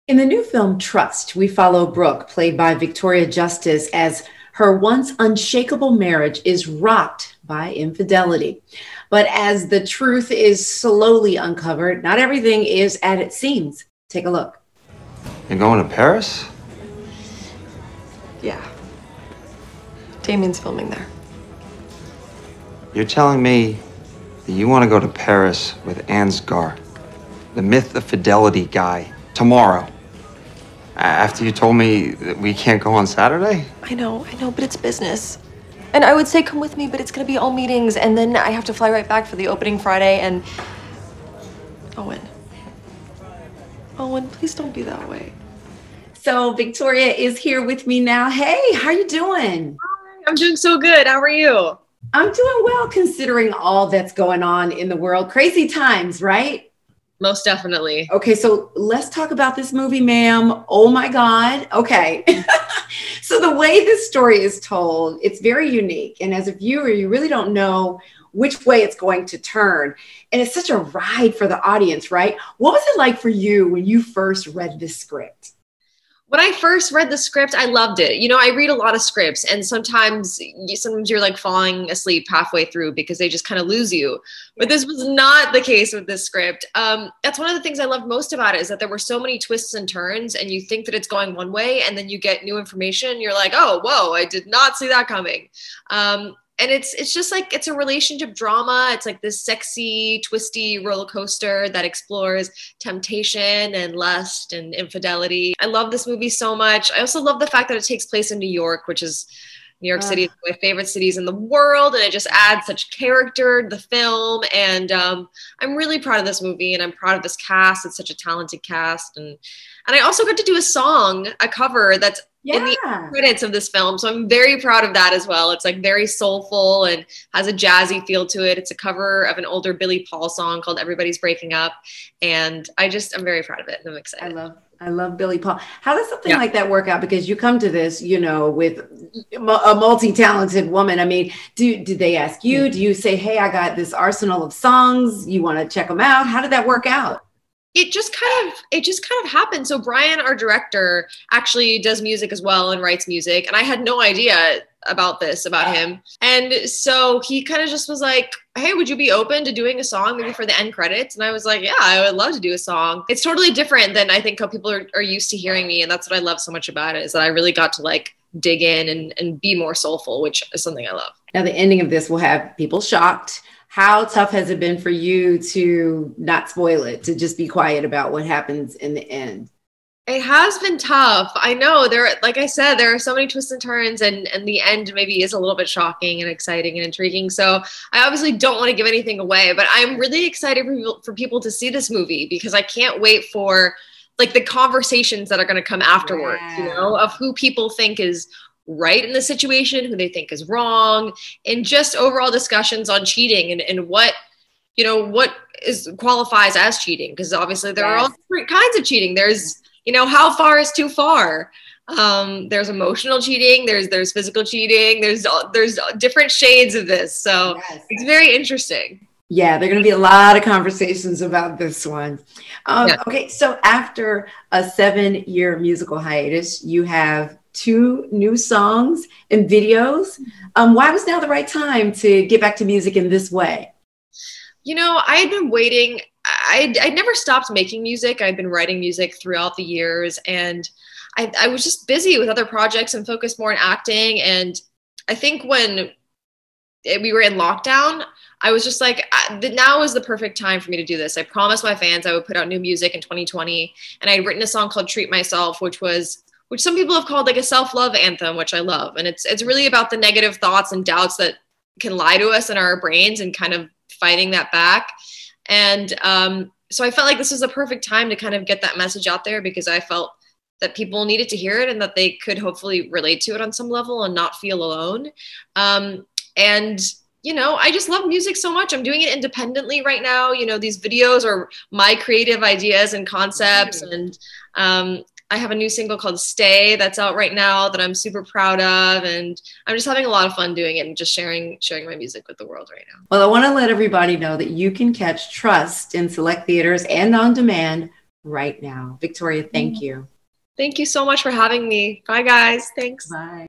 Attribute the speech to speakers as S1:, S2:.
S1: In the new film Trust, we follow Brooke, played by Victoria Justice, as her once unshakable marriage is rocked by infidelity. But as the truth is slowly uncovered, not everything is as it seems. Take a look.
S2: You're going to Paris?
S3: Yeah. Damien's filming there.
S2: You're telling me that you want to go to Paris with Ansgar, the myth of fidelity guy, tomorrow? After you told me that we can't go on Saturday?
S3: I know, but it's business. And I would say come with me, but it's gonna be all meetings, and then I have to fly right back for the opening Friday, and... Owen. Owen, please don't be that way.
S1: So Victoria is here with me now. Hey, how are you doing?
S4: Hi, I'm doing so good. How are you?
S1: I'm doing well considering all that's going on in the world. Crazy times, right?
S4: Most definitely.
S1: Okay, so let's talk about this movie, ma'am. Oh my God. Okay. So the way this story is told, it's very unique. And as a viewer, you really don't know which way it's going to turn. And it's such a ride for the audience, right? What was it like for you when you first read this script?
S4: When I first read the script, I loved it. You know, I read a lot of scripts, and sometimes you're like falling asleep halfway through because they just kind of lose you. But this was not the case with this script. That's one of the things I loved most about it, is that there were so many twists and turns, and you think that it's going one way, and then you get new information, and you're like, oh, whoa, I did not see that coming. And it's just like, it's a relationship drama. It's like this sexy, twisty roller coaster that explores temptation and lust and infidelity. I love this movie so much. I also love the fact that it takes place in New York, which is New York City is one of my favorite cities in the world. And it just adds such character to the film. And I'm really proud of this movie, and I'm proud of this cast. It's such a talented cast. And I also got to do a cover that's in the credits of this film. So I'm very proud of that as well. It's like very soulful and has a jazzy feel to it. It's a cover of an older Billy Paul song called Everybody's Breaking Up. And I'm very proud of it. And I'm excited.
S1: I love Billy Paul. How does something like that work out? Because you come to this, you know, with a multi-talented woman. I mean, did they ask you? Do you say, hey, I got this arsenal of songs, you want to check them out? How did that work out?
S4: It just kind of happened. So Brian, our director, actually does music as well and writes music. And I had no idea about him. And so he kind of just was like, hey, would you be open to doing a song maybe for the end credits? And I was like, yeah, I would love to do a song. It's totally different than I think how people are used to hearing me. And that's what I love so much about it, is that I really got to like dig in and be more soulful, which is something I love.
S1: Now, the ending of this will have people shocked. How tough has it been for you to not spoil it, to just be quiet about what happens in the end?
S4: It has been tough. I know, like I said, there are so many twists and turns, and the end maybe is a little bit shocking and exciting and intriguing. So I obviously don't want to give anything away, but I'm really excited for people to see this movie, because I can't wait for like the conversations that are going to come afterwards, you know, of who people think is right in the situation, who they think is wrong, and just overall discussions on cheating and what, you know, what qualifies as cheating. Because obviously there are all different kinds of cheating. There's, you know, how far is too far? There's emotional cheating, there's physical cheating, there's different shades of this. So it's very interesting.
S1: Yeah, there are going to be a lot of conversations about this one. Okay, so after a 7-year musical hiatus, you have 2 new songs and videos. Why was now the right time to get back to music in this way?
S4: You know, I had been waiting. I'd never stopped making music. I'd been writing music throughout the years, and I was just busy with other projects and focused more on acting. And I think when we were in lockdown, I was just like, now is the perfect time for me to do this. I promised my fans I would put out new music in 2020. And I had written a song called Treat Myself, which some people have called like a self-love anthem, which I love. And it's really about the negative thoughts and doubts that can lie to us in our brains and kind of fighting that back. And so I felt like this was a perfect time to kind of get that message out there, because I felt that people needed to hear it and that they could hopefully relate to it on some level and not feel alone. And you know, I just love music so much. I'm doing it independently right now. You know, these videos are my creative ideas and concepts. And I have a new single called Stay that's out right now that I'm super proud of. And I'm just having a lot of fun doing it and just sharing my music with the world right now.
S1: Well, I want to let everybody know that you can catch Trust in select theaters and on demand right now. Victoria, thank you.
S4: Thank you so much for having me. Bye, guys. Thanks.
S1: Bye.